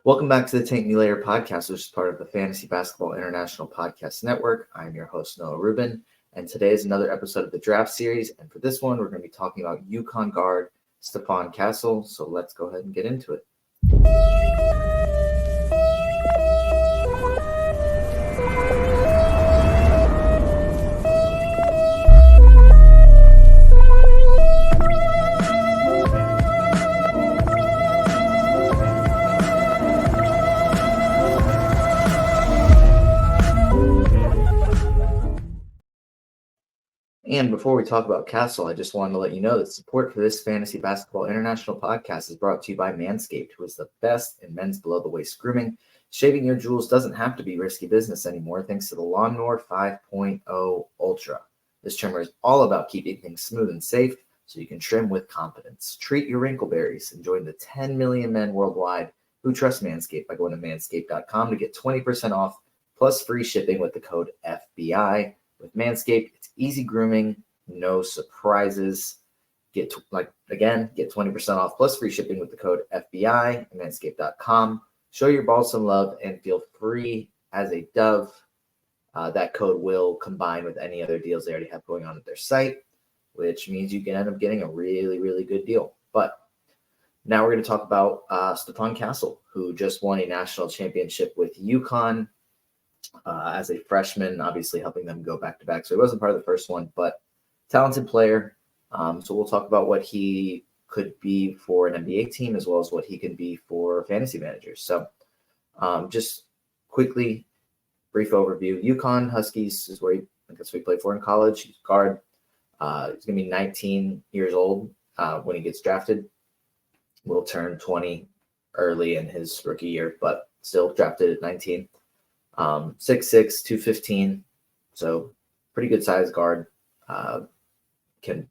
Welcome back to the Tank Me Later podcast, which is part of the Fantasy Basketball International Podcast Network. I'm your host, Rubin, and today is another episode of the draft series. And for this one, we're going to be talking about UConn guard Stephon Castle. So let's go ahead and get into it. And before we talk about Castle, I just wanted to let you know that support for this Fantasy Basketball International podcast is brought to you by Manscaped, who is the best in men's below-the-waist grooming. Shaving your jewels doesn't have to be risky business anymore thanks to the Lawnmower 5.0 Ultra. This trimmer is all about keeping things smooth and safe so you can trim with confidence. Treat your wrinkleberries and join the 10 million men worldwide who trust Manscaped by going to manscaped.com to get 20% off plus free shipping with the code FBI. With Manscaped, it's easy grooming, no surprises. Get 20% off plus free shipping with the code FBI at manscaped.com. Show your balls some love and feel free as a dove. That code will combine with any other deals they already have going on at their site, which means you can end up getting a really, really good deal. But now we're going to talk about Stephon Castle, who just won a national championship with UConn. As a freshman, obviously helping them go back-to-back. So he wasn't part of the first one, but talented player. So we'll talk about what he could be for an NBA team as well as what he can be for fantasy managers. So just quickly, brief overview. UConn Huskies is where that's what he played for in college. He's guard. He's going to be 19 years old when he gets drafted. Will turn 20 early in his rookie year, but still drafted at 19. 6'6", 215, so pretty good size guard. Can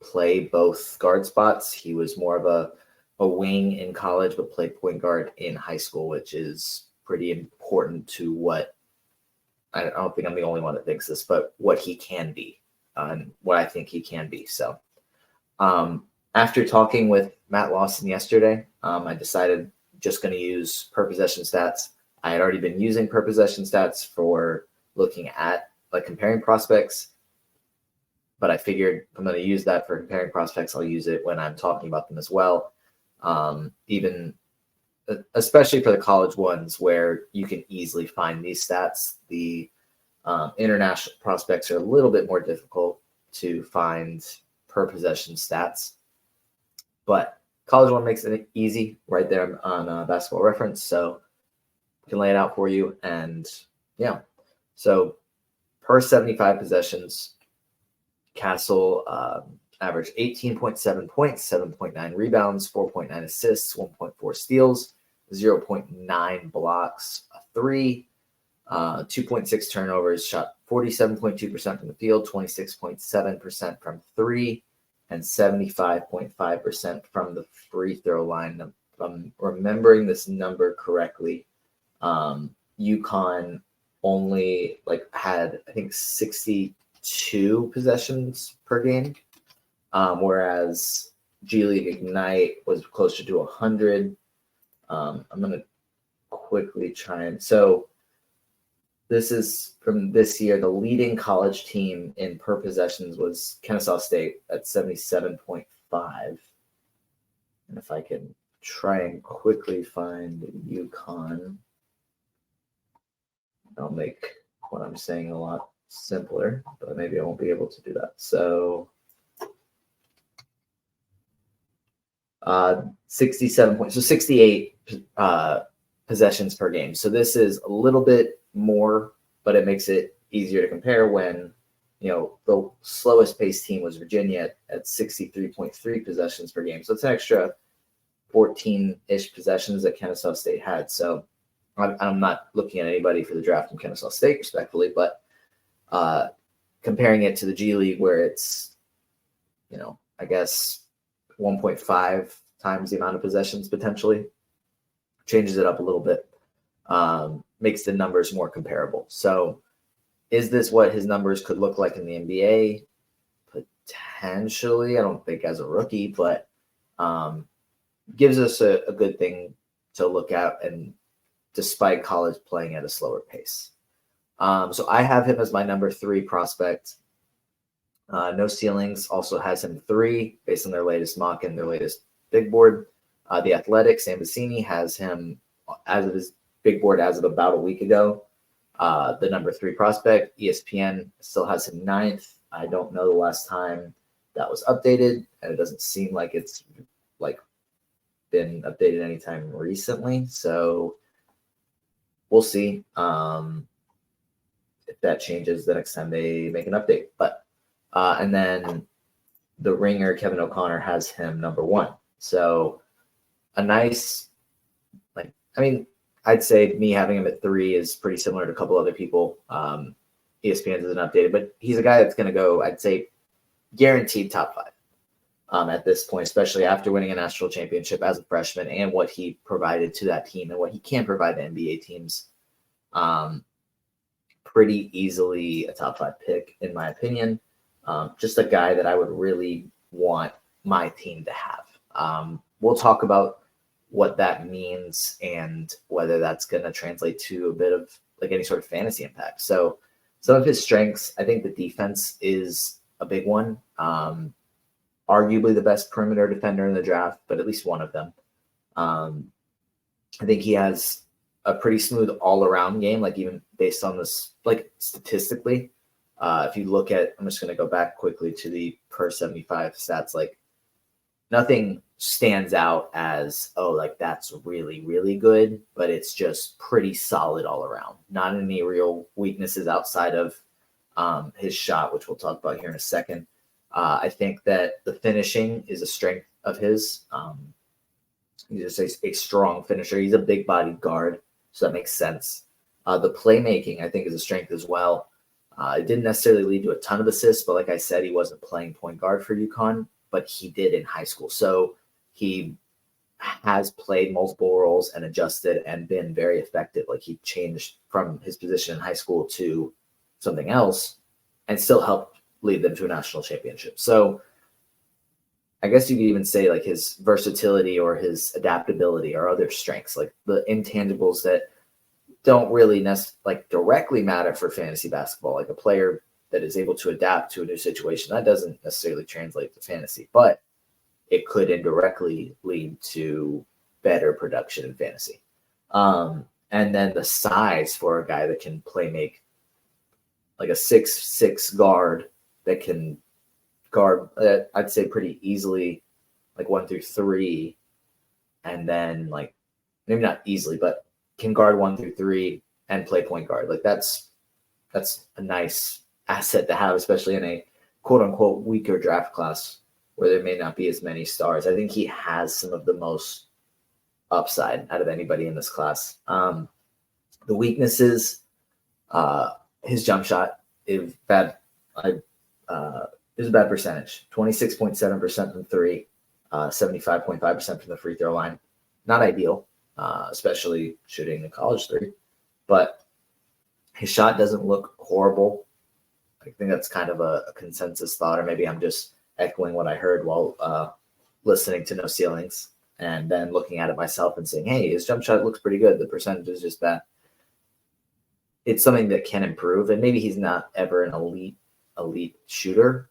play both guard spots. He was more of a wing in college, but played point guard in high school, which is pretty important to what I don't think I'm the only one that thinks this, but what he can be and what I think he can be. So after talking with Matt Lawson yesterday, I decided just going to use per possession stats. I had already been using per possession stats for looking at comparing prospects, but I figured if I'm going to use that for comparing prospects, I'll use it when I'm talking about them as well. Especially for the college ones where you can easily find these stats. The international prospects are a little bit more difficult to find per possession stats, but college one makes it easy right there on Basketball Reference. So can lay it out for you. And yeah, so per 75 possessions, Castle averaged 18.7 points, 7.9 rebounds, 4.9 assists, 1.4 steals, 0.9 blocks, a 3, 2.6 turnovers, shot 47.2% from the field, 26.7% from 3, and 75.5% from the free throw line. If I'm remembering this number correctly, UConn only had I think 62 possessions per game, whereas G League Ignite was closer to 100. I'm gonna quickly try and so this is from this year. The leading college team in per possessions was Kennesaw State at 77.5, and if I can try and quickly find UConn, I'll make what I'm saying a lot simpler, but maybe I won't be able to do that. So 67 points, so 68 possessions per game. So this is a little bit more, but it makes it easier to compare when, the slowest paced team was Virginia at 63.3 possessions per game. So it's an extra 14-ish possessions that Kennesaw State had. So I'm not looking at anybody for the draft from Kennesaw State, respectfully, but comparing it to the G League where it's, I guess 1.5 times the amount of possessions potentially, changes it up a little bit, makes the numbers more comparable. So is this what his numbers could look like in the NBA? Potentially. I don't think as a rookie, but gives us a good thing to look at, and despite college playing at a slower pace. So I have him as my number 3 prospect. No Ceilings also has him 3 based on their latest mock and their latest big board. The Athletic, Sam Vecini, has him as of his big board as of about a week ago. The number 3 prospect. ESPN still has him 9th. I don't know the last time that was updated, and it doesn't seem like it's been updated anytime recently. So we'll see if that changes the next time they make an update. But and then the Ringer, Kevin O'Connor, has him number 1. So a nice, I'd say me having him at 3 is pretty similar to a couple other people. ESPN isn't updated, but he's a guy that's going to go, I'd say, guaranteed top 5 at this point, especially after winning a national championship as a freshman and what he provided to that team and what he can provide to NBA teams. Pretty easily a top 5 pick, in my opinion. Just a guy that I would really want my team to have. We'll talk about what that means and whether that's going to translate to a bit of any sort of fantasy impact. So some of his strengths, I think the defense is a big one. Arguably the best perimeter defender in the draft, but at least one of them. I think he has a pretty smooth all-around game, even based on this, statistically. If you look at, I'm just going to go back quickly to the per 75 stats, nothing stands out as, that's really, really good, but it's just pretty solid all around. Not any real weaknesses outside of his shot, which we'll talk about here in a second. I think that the finishing is a strength of his. He's just a strong finisher. He's a big-bodied guard, so that makes sense. The playmaking, I think, is a strength as well. It didn't necessarily lead to a ton of assists, but like I said, he wasn't playing point guard for UConn, but he did in high school. So he has played multiple roles and adjusted and been very effective. He changed from his position in high school to something else and still helped lead them to a national championship. So I guess you could even say his versatility or his adaptability are other strengths, the intangibles that don't really directly matter for fantasy basketball. A player that is able to adapt to a new situation, that doesn't necessarily translate to fantasy, but it could indirectly lead to better production in fantasy. And then the size for a guy that can make a 6'6" guard that can guard, I'd say pretty easily, 1 through 3, and then maybe not easily, but can guard 1 through 3 and play point guard. That's a nice asset to have, especially in a quote unquote weaker draft class where there may not be as many stars. I think he has some of the most upside out of anybody in this class. The weaknesses, his jump shot is bad. Is a bad percentage. 26.7% from 3, 75.5% from the free throw line. Not ideal, especially shooting the college 3. But his shot doesn't look horrible. I think that's kind of a consensus thought, or maybe I'm just echoing what I heard while listening to No Ceilings and then looking at it myself and saying, hey, his jump shot looks pretty good. The percentage is just bad. It's something that can improve, and maybe he's not ever an elite shooter,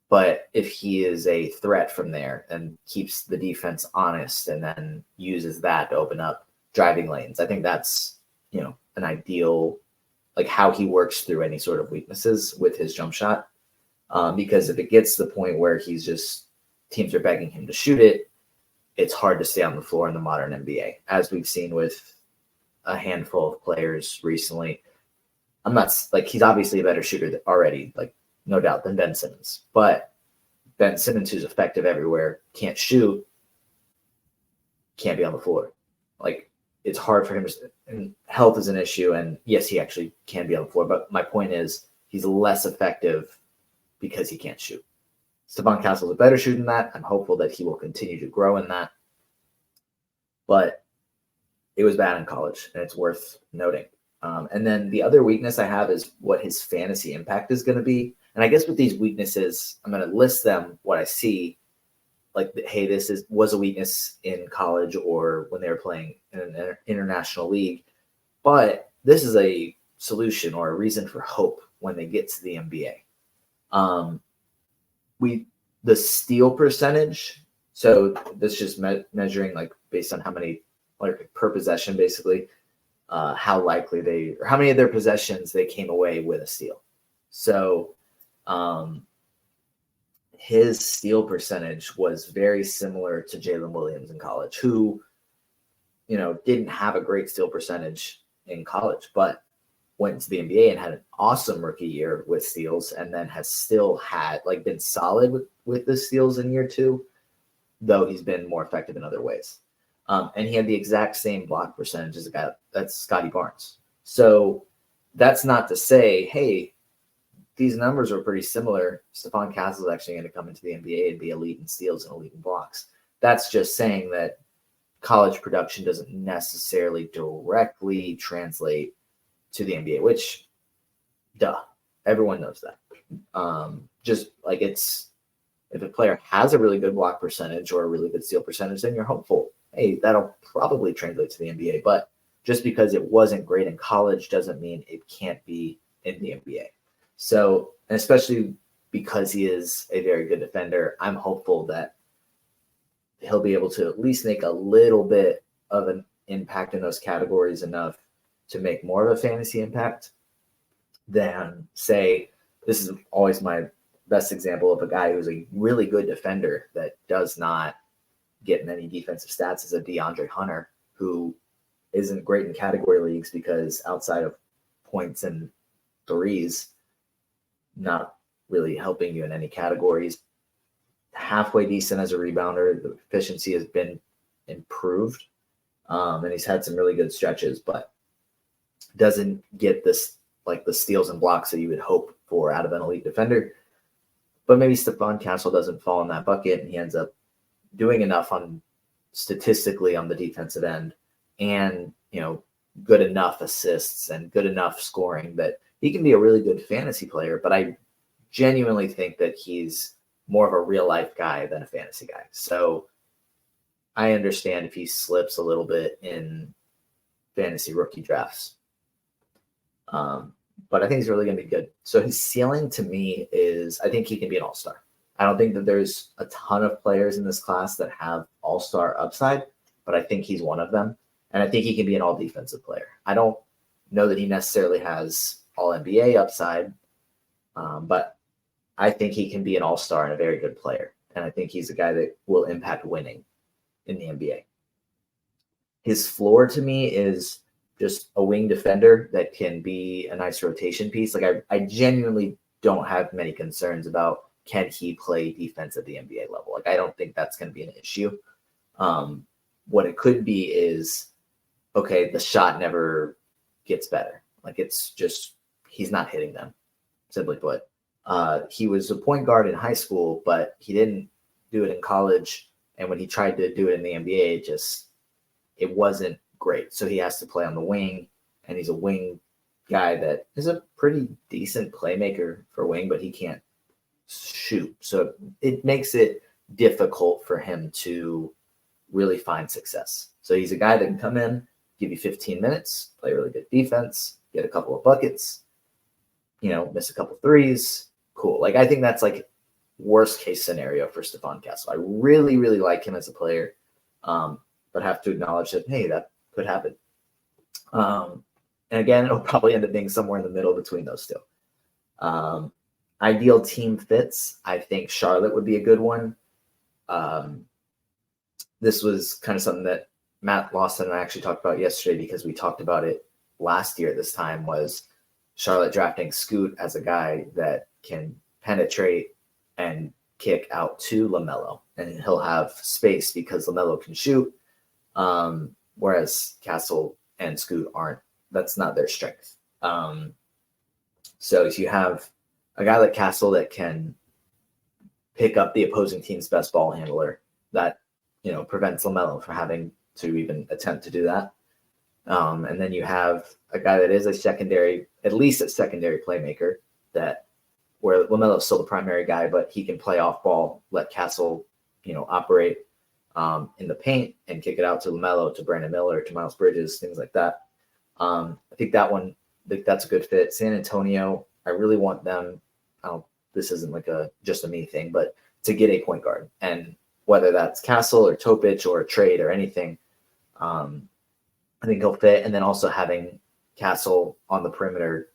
but if he is a threat from there and keeps the defense honest and then uses that to open up driving lanes, I think that's, an ideal, how he works through any sort of weaknesses with his jump shot. Because if it gets to the point where teams are begging him to shoot it, it's hard to stay on the floor in the modern NBA, as we've seen with a handful of players recently. I'm not he's obviously a better shooter already, no doubt, than Ben Simmons. But Ben Simmons, who's effective everywhere, can't shoot, can't be on the floor. It's hard for him to, and health is an issue. And yes, he actually can be on the floor. But my point is he's less effective because he can't shoot. Stephon Castle is a better shooter than that. I'm hopeful that he will continue to grow in that. But it was bad in college, and it's worth noting. And then the other weakness I have is what his fantasy impact is going to be. And I guess with these weaknesses, I'm going to list them, what I see, like, hey, was a weakness in college or when they were playing in an international league, but this is a solution or a reason for hope when they get to the NBA. The steal percentage. So this just measuring like based on how many, like per possession, basically, how likely how many of their possessions they came away with a steal. So his steal percentage was very similar to Jalen Williams in college, who, didn't have a great steal percentage in college, but went to the NBA and had an awesome rookie year with steals, and then has still been solid with the steals in year 2, though he's been more effective in other ways. And he had the exact same block percentage as a guy that's Scotty Barnes. So that's not to say, hey, these numbers are pretty similar. Stephon Castle is actually going to come into the NBA and be elite in steals and elite in blocks. That's just saying that college production doesn't necessarily directly translate to the NBA, which, everyone knows that. Just like if a player has a really good block percentage or a really good steal percentage, then you're hopeful, hey, that'll probably translate to the NBA. But just because it wasn't great in college doesn't mean it can't be in the NBA. So, and especially because he is a very good defender, I'm hopeful that he'll be able to at least make a little bit of an impact in those categories enough to make more of a fantasy impact than, say, this is always my best example of a guy who's a really good defender that does not get many defensive stats, is a DeAndre Hunter, who isn't great in category leagues because outside of points and threes, not really helping you in any categories. Halfway decent as a rebounder. The efficiency has been improved, and he's had some really good stretches, but doesn't get this, like the steals and blocks that you would hope for out of an elite defender. But maybe Stephon Castle doesn't fall in that bucket, and he ends up doing enough statistically on the defensive end, and good enough assists and good enough scoring that he can be a really good fantasy player. But I genuinely think that he's more of a real life guy than a fantasy guy. So I understand if he slips a little bit in fantasy rookie drafts. But I think he's really going to be good. So his ceiling to me is, I think he can be an all-star. I don't think that there's a ton of players in this class that have all-star upside, but I think he's one of them. And I think he can be an all-defensive player. I don't know that he necessarily has all-NBA upside, but I think he can be an all-star and a very good player. And I think he's a guy that will impact winning in the NBA. His floor to me is just a wing defender that can be a nice rotation piece. Like I genuinely don't have many concerns about, can he play defense at the NBA level? Like, I don't think that's going to be an issue. What it could be is, okay, the shot never gets better. Like, it's just, he's not hitting them, simply put. He was a point guard in high school, but he didn't do it in college. And when he tried to do it in the NBA, it wasn't great. So he has to play on the wing, and he's a wing guy that is a pretty decent playmaker for wing, but he can't shoot. So it makes it difficult for him to really find success. So he's a guy that can come in, give you 15 minutes, play really good defense, get a couple of buckets, miss a couple threes. Cool. Like, I think that's like worst case scenario for Stephon Castle. I really, really like him as a player, but have to acknowledge that, hey, that could happen. And again, it'll probably end up being somewhere in the middle between those two. Ideal team fits, I think Charlotte would be a good one. This was kind of something that Matt Lawson and I actually talked about yesterday, because we talked about it last year at this time, was Charlotte drafting Scoot as a guy that can penetrate and kick out to LaMelo, and he'll have space because LaMelo can shoot, whereas Castle and Scoot aren't. That's not their strength. So if you have a guy like Castle that can pick up the opposing team's best ball handler, that prevents LaMelo from having to even attempt to do that. And then you have a guy that is at least a secondary playmaker, that where LaMelo is still the primary guy, but he can play off ball, let Castle operate in the paint and kick it out to LaMelo, to Brandon Miller, to Miles Bridges, things like that. I think that's a good fit. San Antonio, I really want them. This isn't like just a me thing, but to get a point guard, and whether that's Castle or Topic or a trade or anything, I think he'll fit. And then also having Castle on the perimeter,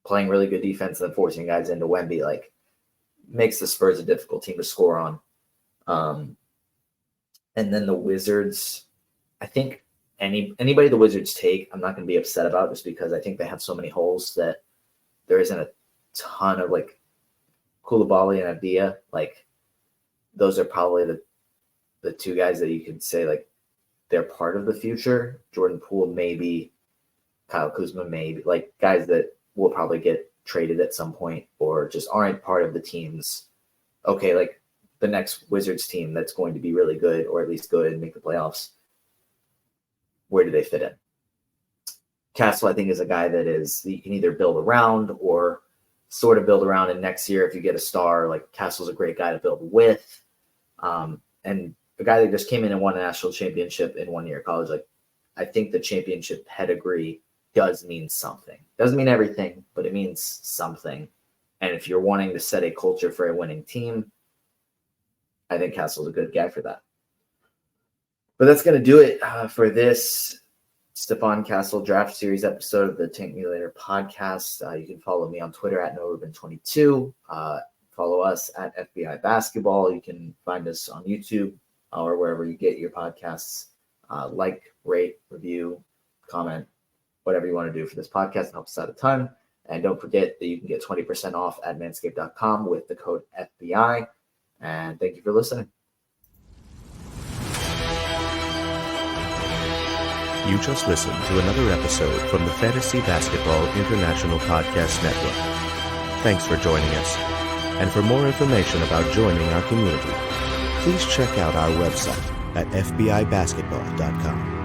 playing really good defense and then forcing guys into Wemby, like, makes the Spurs a difficult team to score on. And then the Wizards, I think anybody the Wizards take, I'm not going to be upset about, just because I think they have so many holes that there isn't a ton of, like, Koulibaly and Avdia. Like, those are probably the two guys that you can say, like, they're part of the future. Jordan Poole, maybe. Kyle Kuzma, maybe. Like, guys that will probably get traded at some point or just aren't part of the teams. Okay, like the next Wizards team that's going to be really good, or at least good and make the playoffs. Where do they fit in? Castle, I think, is a guy that you can either build around or sort of build around. And next year, if you get a star, like, Castle's a great guy to build with. And a guy that just came in and won a national championship in 1 year of college. Like, I think the championship pedigree does mean something. Doesn't mean everything, but it means something. And if you're wanting to set a culture for a winning team, I think Castle's a good guy for that. But that's going to do it for this Stephon Castle Draft Series episode of the Tank Me Later podcast. You can follow me on Twitter at NoRubin22. Follow us at FBI Basketball. You can find us on YouTube or wherever you get your podcasts. Like, rate, review, comment, whatever you want to do for this podcast. It helps us out a ton. And don't forget that you can get 20% off at manscaped.com with the code FBI. And thank you for listening. You just listened to another episode from the Fantasy Basketball International Podcast Network. Thanks for joining us. And for more information about joining our community, please check out our website at fbibasketball.com.